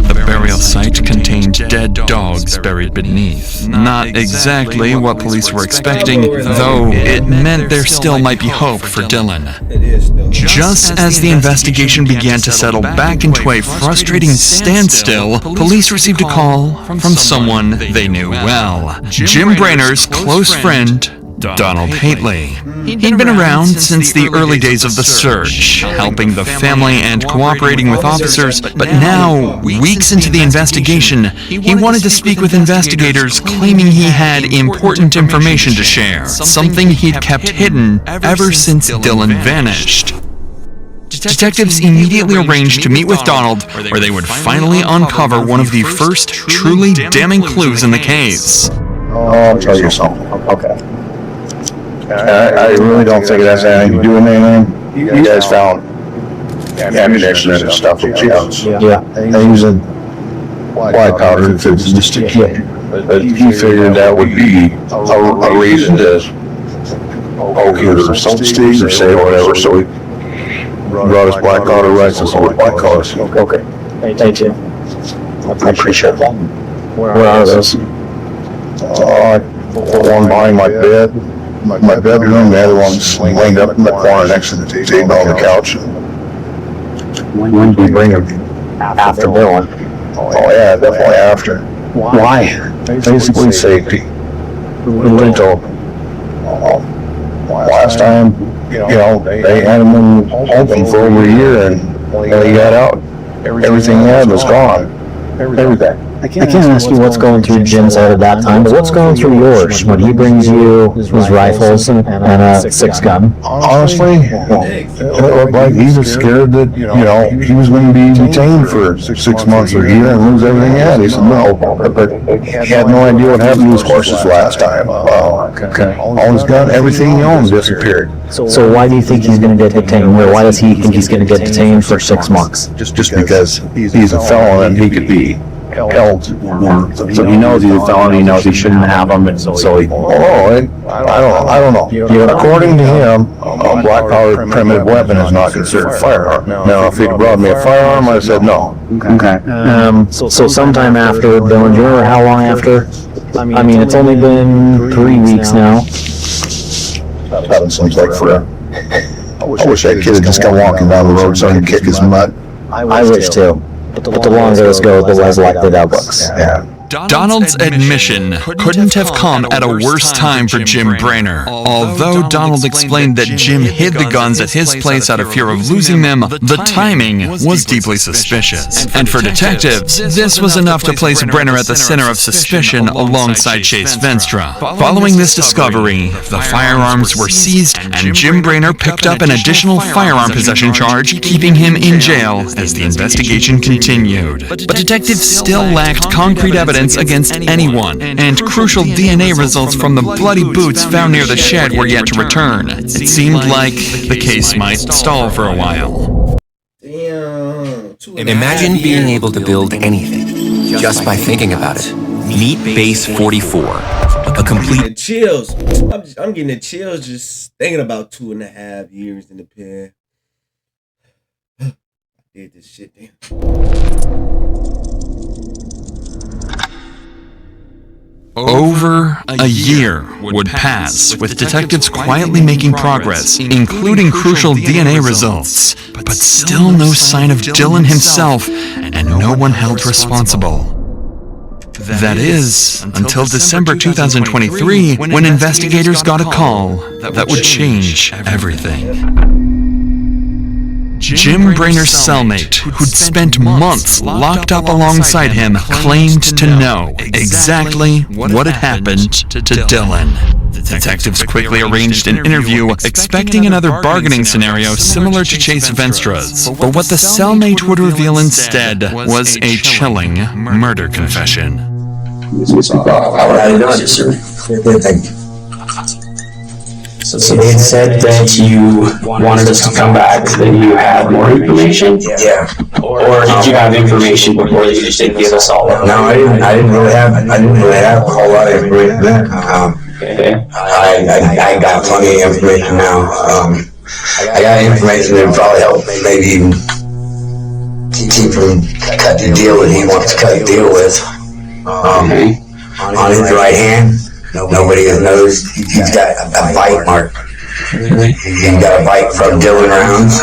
Speaker 4: The burial site contained dead dogs buried beneath. Not exactly what police were expecting, though it meant there still might be hope for Dylan. Just as the investigation began to settle back into a frustrating standstill, police received a call from someone they knew well. Jim Brainer's close friend, Donald Hately. He'd been around since the early days of the search, helping the family and cooperating with officers, but now, weeks into the investigation, he wanted to speak with investigators, claiming he had important information to share, something he'd kept hidden ever since Dylan vanished. Detectives immediately arranged to meet with Donald, where they would finally uncover one of the first truly damning clues in the case.
Speaker 16: Oh, I'll tell you something. Okay. I really don't think it has anything to do with anything. You guys found ammunition and stuff from Jim's. Yeah. They use a white powder to just to kill. But he figured that would be a reason to poke either some sticks or say whatever. So he brought his black collar license on white collars. Okay. Thank you. I appreciate it. Where are those? One behind my bed. My bedroom, the other one's laying up in the corner next to the table on the couch. When did you bring them? After Dylan. Oh yeah, definitely after. Why? Basically safety. Rental.
Speaker 21: Last time, they had him in Holcomb for over a year, and when he got out, everything he had was gone. Everything.
Speaker 22: I can't ask you what's going through Jim's head at that time, but what's going through yours when he brings you his rifles and a 6-gun?
Speaker 21: Honestly, it looked like he was scared that, he was going to be detained for 6 months or a year and lose everything he had. He said no, but he had no idea what happened to his horses last time. All his gun, everything he owned disappeared.
Speaker 22: So why do you think he's going to get detained? Or why does he think he's going to get detained for 6 months?
Speaker 21: Just because he's a felon and he could be held.
Speaker 22: So he knows he's a felon, he knows he shouldn't have them, and so he...
Speaker 21: I don't know. According to him, a black-powered primitive weapon is not considered a firearm. Now, if he'd brought me a firearm, I'd have said no.
Speaker 22: Okay. So sometime after, Dylan, do you remember how long after? I mean, it's only been 3 weeks now.
Speaker 21: That seems like forever. I wish that kid had just come walking down the road so I could kick his butt.
Speaker 22: I wish too. But the longer this goes, the less likely that looks.
Speaker 21: Yeah.
Speaker 4: Donald's admission couldn't have come at a worse time for Jim Brainerd. Although Donald explained that Jim hid the guns at his place out of fear of losing them, the timing was deeply suspicious. And for detectives, this was enough to place Brainerd at the center of suspicion alongside Chase Venstra. Following this discovery, the firearms were seized and Jim Brainerd picked up an additional firearm possession charge, keeping him in jail as the investigation continued. But detectives still lacked concrete evidence against anyone, and crucial DNA results from the bloody boots found near the shed were yet to return. It seemed like the case might stall for a while.
Speaker 7: Imagine being able to build anything just by thinking about it. Meet Base 44, a complete...
Speaker 1: Chills. I'm getting the chills just thinking about 2.5 years in the pen. I did this shit, damn.
Speaker 4: Over a year would pass, with detectives quietly making progress, including crucial DNA results, but still no sign of Dylan himself, and no one held responsible. That is, until December 2023, when investigators got a call that would change everything. Jim Brainerd's cellmate, who'd spent months locked up alongside him, claimed to know exactly what had happened to Dylan. Detectives quickly arranged an interview, expecting another bargaining scenario similar to Chase Venstra's. But what the cellmate would reveal instead was a chilling murder confession.
Speaker 5: How you doing, sir? So they had said that you wanted us to come back, that you had more information? Yeah. Or did you have information before you just didn't give us all of it? No, I didn't really have a whole lot of information then. I got plenty of information now. I got information that would probably help maybe even keep from cutting the deal that he wants to cut the deal with. On his right hand, nobody knows he's got a bite mark. He got a bite from Dylan rounds.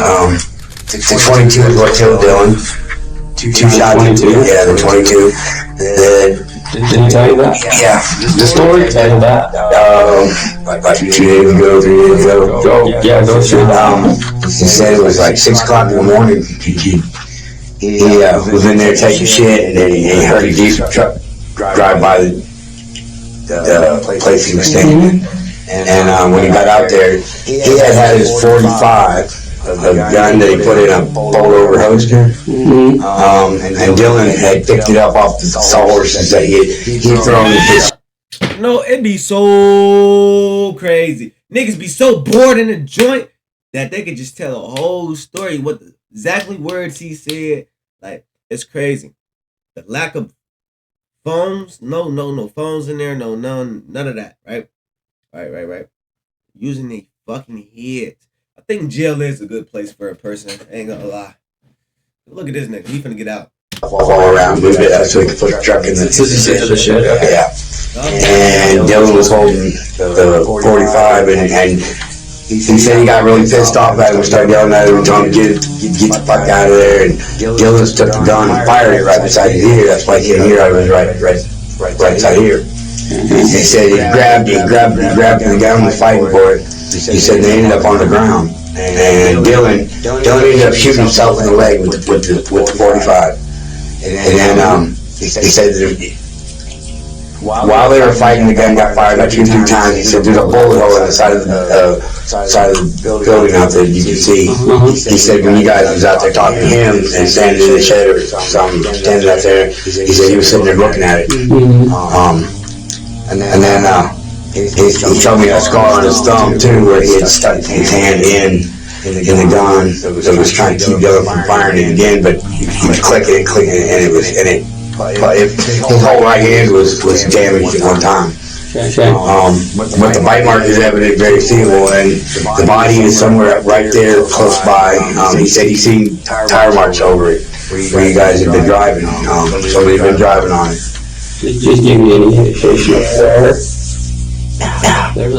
Speaker 5: The 22 is what killed Dylan. Two shots. Yeah, the 22. Didn't he tell you that? Yeah. The story? Tell you that? About 2 days ago, 3 days ago. Go through that. He said it was like 6 o'clock in the morning. He was in there taking shit, and then he heard a Jeep truck drive by the place he was staying in. And when he got out there, he had his 45, a gun that he put in a fold-over holster. And Dylan had picked it up off the sawhorses that he had thrown in his...
Speaker 1: No, it'd be so crazy. Niggas be so bored in the joint that they could just tell a whole story, what the exactly words he said. Like, it's crazy. The lack of phones, no phones in there, none of that, right? Right. Using the fucking head. I think jail is a good place for a person. I ain't gonna lie. Look at this nigga. He finna get out.
Speaker 5: All around a little bit so he could put the truck in the shit. Yeah. And Dylan was holding the 45 and he said he got really pissed off at him and started yelling at him and told him to get the fuck out of there. And Dylan took the gun and fired it right beside his ear. That's why he can't hear. I was right beside here. He said he grabbed the gun and was fighting for it.
Speaker 8: He said they ended up on the ground, and Dylan ended up shooting himself in the leg with the 45. And then he said that while they were fighting, the gun got fired like 2-3 times. He said there's a bullet hole in the side of the building out there you can see. He said when you guys was out there talking to him and standing in the shed or something, standing out there, he said he was sitting there looking at it. And then he told me a scar on his thumb too, where he had stuck his hand in the gun, so he was trying to keep Dylan from firing it again, but he was clicking and his whole right hand was damaged at one time. But the bite mark is evident, very seeable, and the body is somewhere right there close by. He said he's seen tire marks over it where you guys have been driving. Somebody's been driving on it.
Speaker 9: Did you give me any indication of where? There's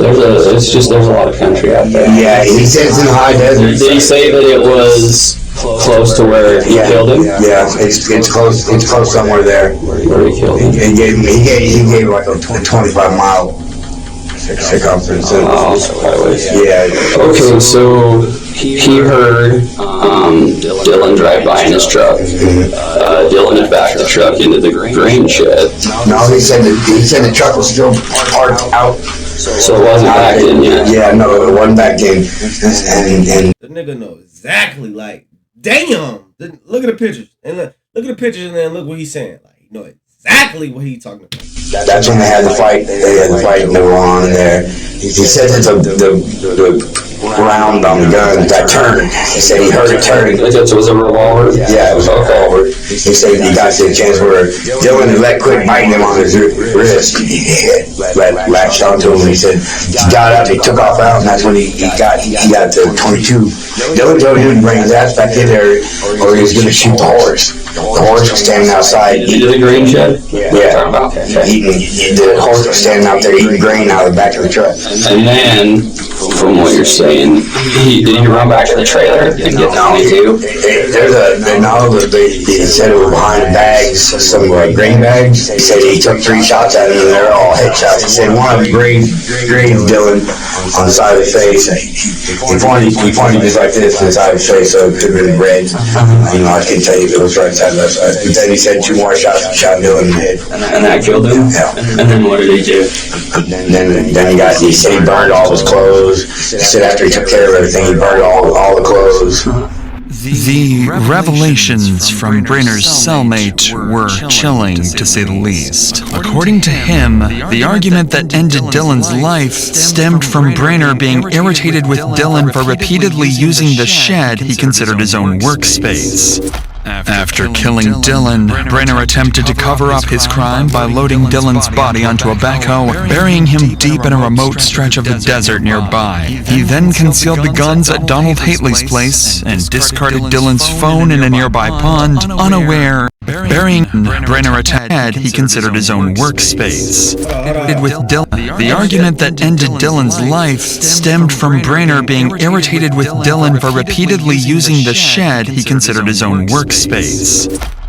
Speaker 9: a lot of country out there.
Speaker 8: Yeah, he said it's in the high desert.
Speaker 9: Did he say that it was close to where he killed him?
Speaker 8: Yeah, it's close. It's close somewhere there.
Speaker 9: Where he killed him?
Speaker 8: He gave like a 25-mile circumference.
Speaker 9: Oh, that's quite a ways.
Speaker 8: Yeah.
Speaker 9: Okay, so he heard Dylan drive by in his truck. Dylan had backed the truck into the grain shed.
Speaker 8: No, he said the truck was still parked out.
Speaker 9: So it wasn't back in yet?
Speaker 8: Yeah, no, it wasn't back in. And
Speaker 1: the nigga know exactly, like, damn. Look at the pictures. And look at the pictures and then look what he's saying. Like, you know exactly what he's talking about.
Speaker 8: That's when they had the fight. They had the fight and they were on there. He said that the round on the gun that turned. He said he heard it turn.
Speaker 9: It was a revolver?
Speaker 8: Yeah, it was a revolver. He said he got to the chance where Dylan had let quit biting him on his wrist. He latched onto him and he said he got up, he took off out, and that's when he got the 22. Dylan told him to bring his ass back in there or he was going to shoot the horse. The horse was standing outside.
Speaker 9: Into the grain shed?
Speaker 8: Yeah. The horse was standing out there eating grain out of the back of the truck.
Speaker 9: And then, from what you're saying, did he run back to the trailer and get down too?
Speaker 8: They said it was behind the bags, some grain bags. He said he took 3 shots at him and they're all headshots. He said one of them grazed Dylan on the side of the face. He pointed just like this to the side of his face, so it could have been red. You know, I can't tell you if it was right side or left side. But then he said 2 more shots and shot Dylan in the head.
Speaker 9: And that killed him?
Speaker 8: Yeah.
Speaker 9: And then what did he do?
Speaker 8: Then he said he burned all his clothes. He said after he took care of everything, he burned all the clothes.
Speaker 4: The revelations from Brainer's cellmate were chilling, to say the least. According to him, the argument that ended Dylan's life stemmed from Brainer being irritated with Dylan for repeatedly using the shed he considered his own workspace. After killing Dylan, Brainer attempted to cover up his crime by loading Dylan's body onto a backhoe, burying him deep in a remote stretch of the desert nearby. He then concealed the guns at Donald Hately's place and discarded Dylan's phone in a nearby pond, unaware, burying Brainer attacked he considered his own workspace. With Dylan, the argument that ended Dylan's life stemmed from Brainer being irritated with Dylan for repeatedly using the shed he considered his own workspace.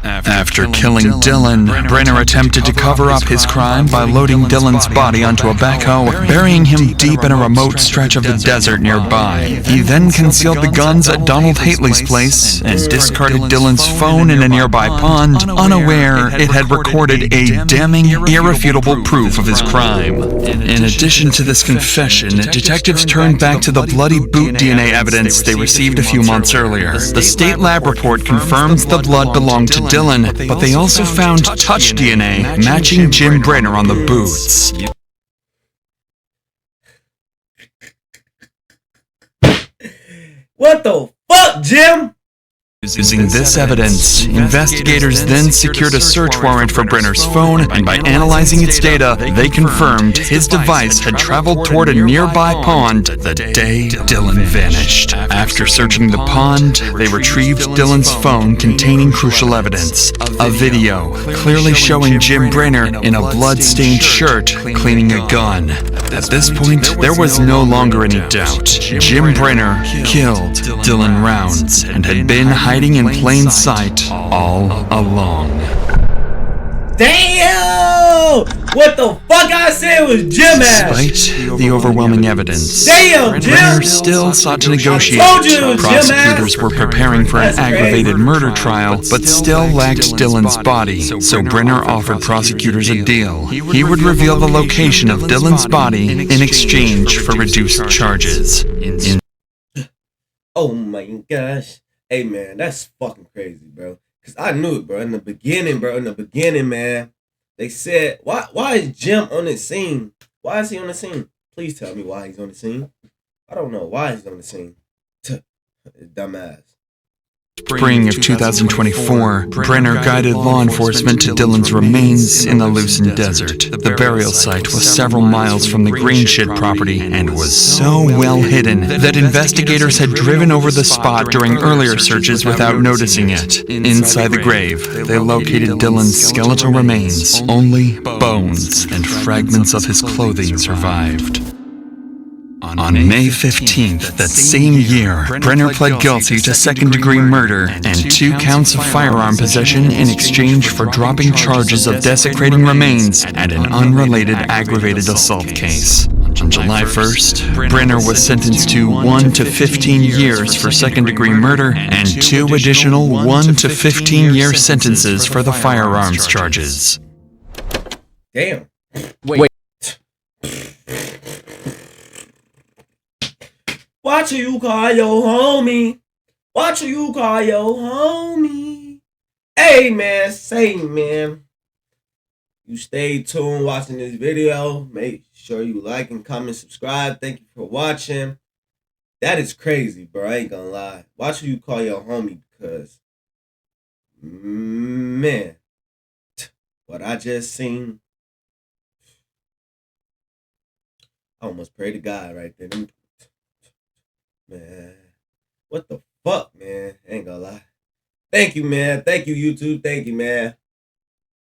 Speaker 4: After killing Dylan, Brainer attempted to cover up his crime by loading Dylan's body onto a backhoe, burying him deep in a remote stretch of the desert nearby. He then concealed the guns at Donald Hately's place and discarded Dylan's phone in a nearby pond, unaware it had recorded a damning, irrefutable proof of his crime. In addition to this confession, detectives turned back to the bloody boot DNA evidence they received a few months earlier. The state lab report confirms the blood belonged to Dylan, but they also found touch DNA matching Jim Brainer on the boots.
Speaker 1: What the fuck, Jim?
Speaker 4: Using this evidence, investigators then secured a search warrant for Brainer's phone, and by analyzing its data, they confirmed his device had traveled toward a nearby pond the day Dylan vanished. After searching the pond, they retrieved Dylan's phone containing crucial evidence, a video clearly showing Jim Brainer in a blood-stained shirt cleaning a gun. At this point, there was no longer any doubt. Jim Brainer killed Dylan Rounds and had been hiding in plain sight all along.
Speaker 1: Damn! What the fuck I said was Jim ass.
Speaker 4: Despite the overwhelming evidence,
Speaker 1: Damn, Jim.
Speaker 4: Brenner still sought to negotiate. Prosecutors were preparing for an aggravated murder trial, but still lacked Dylan's body, so Brenner offered prosecutors a deal. He would reveal the location of Dylan's body in exchange for reduced charges.
Speaker 1: Oh my gosh. Hey, man, that's fucking crazy, bro. Because I knew it, bro. In the beginning, man, they said, why is Jim on the scene? Why is he on the scene? Please tell me why he's on the scene. I don't know why he's on the scene. Dumbass.
Speaker 4: Spring of 2024, Brenner guided law enforcement to Dylan's remains in the Lucin Desert. The burial site was several miles from the Green Shed property and was so well hidden that investigators had driven over the spot during earlier searches without noticing it. Inside the grave, they located Dylan's skeletal remains. Only bones and fragments of his clothing survived. On May 15th that same year, Brenner pled guilty to second-degree murder and 2 counts of firearm possession in exchange for dropping charges of desecrating remains and an unrelated aggravated assault case. On July 1st, Brenner was sentenced to 1 to 15 years for second-degree murder and 2 additional 1 to 15-year sentences for the firearms charges.
Speaker 1: Damn.
Speaker 12: Wait.
Speaker 1: Watch who you call your homie. Watch who you call your homie. Hey, man, say, man. You stay tuned watching this video. Make sure you like and comment, subscribe. Thank you for watching. That is crazy, bro. I ain't gonna lie. Watch who you call your homie because, man, what I just seen, I almost pray to God right there. Man, what the fuck, man? I ain't gonna lie. Thank you, man. Thank you, YouTube. Thank you, man.